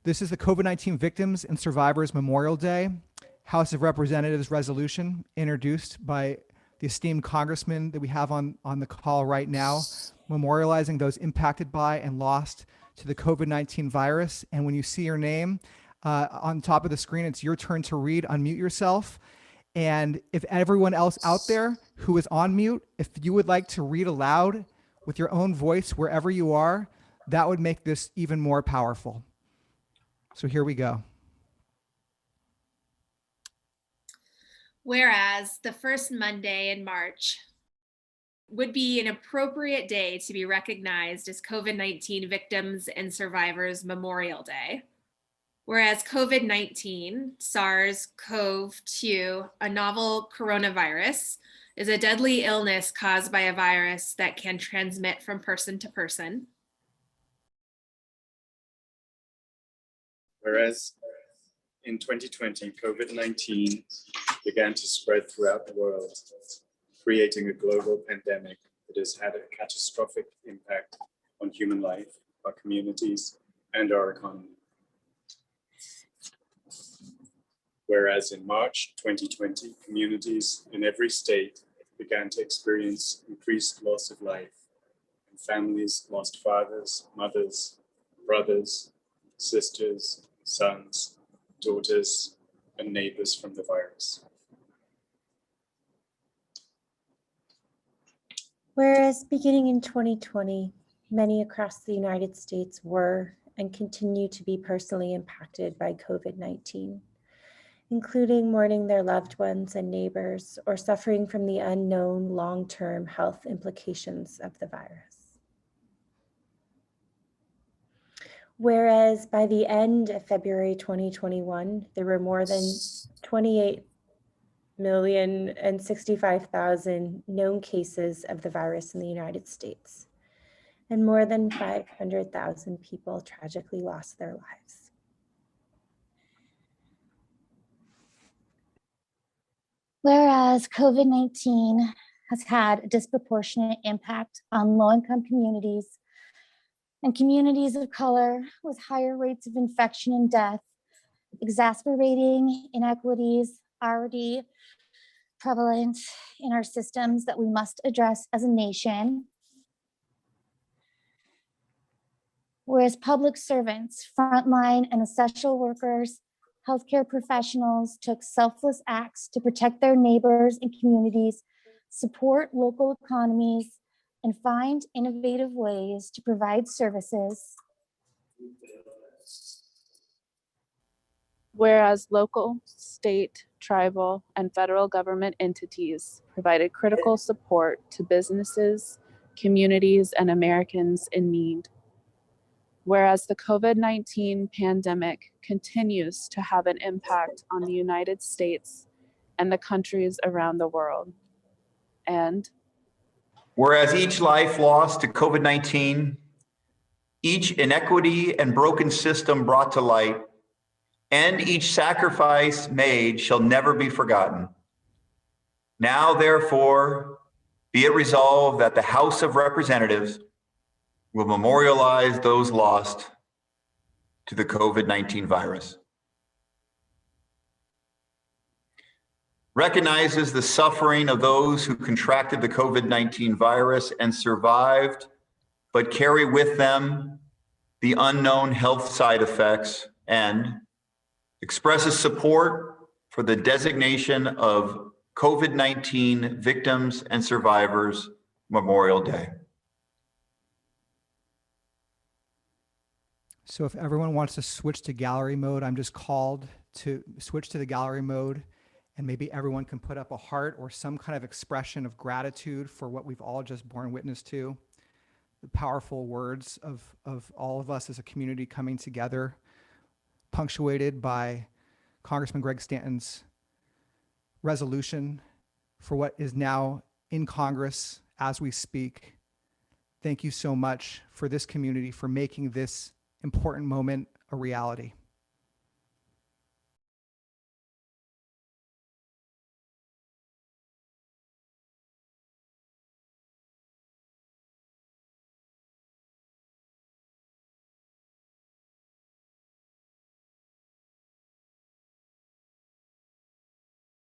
This is the COVID-19 Victims and Survivors Memorial Day House of Representatives resolution introduced by the esteemed congressman that we have on the call right now, memorializing those impacted by and lost to the COVID-19 virus. And when you see your name on top of the screen, it's your turn to read. Unmute yourself. And if everyone else out there who is on mute, if you would like to read aloud with your own voice wherever you are, that would make this even more powerful. So here we go. Whereas the first Monday in March would be an appropriate day to be recognized as COVID-19 Victims and Survivors Memorial Day. Whereas COVID-19, SARS-CoV-2, a novel coronavirus, is a deadly illness caused by a virus that can transmit from person to person. Whereas in 2020, COVID-19 began to spread throughout the world, creating a global pandemic that has had a catastrophic impact on human life, our communities, and our economy. Whereas in March 2020, communities in every state began to experience increased loss of life, and families lost fathers, mothers, brothers, sisters, sons, daughters, and neighbors from the virus. Whereas beginning in 2020, many across the United States were and continue to be personally impacted by COVID-19, including mourning their loved ones and neighbors or suffering from the unknown long-term health implications of the virus. Whereas by the end of February 2021, there were more than 28,065,000 known cases of the virus in the United States, and more than 500,000 people tragically lost their lives. Whereas COVID-19 has had a disproportionate impact on low-income communities and communities of color with higher rates of infection and death, exacerbating inequities already prevalent in our systems that we must address as a nation. Whereas public servants, frontline and essential workers, healthcare professionals took selfless acts to protect their neighbors and communities, support local economies, and find innovative ways to provide services. Whereas local, state, tribal, and federal government entities provided critical support to businesses, communities, and Americans in need. Whereas the COVID-19 pandemic continues to have an impact on the United States and the countries around the world. And whereas each life lost to COVID-19, each inequity and broken system brought to light, and each sacrifice made shall never be forgotten. Now, therefore, be it resolved that the House of Representatives will memorialize those lost to the COVID-19 virus. Recognizes the suffering of those who contracted the COVID-19 virus and survived, but carry with them the unknown health side effects, and expresses support for the designation of COVID-19 Victims and Survivors Memorial Day. So if everyone wants to switch to gallery mode, I'm just called to switch to the gallery mode, and maybe everyone can put up a heart or some kind of expression of gratitude for what we've all just borne witness to. The powerful words of all of us as a community coming together, punctuated by Congressman Greg Stanton's resolution for what is now in Congress as we speak. Thank you so much for this community for making this important moment a reality.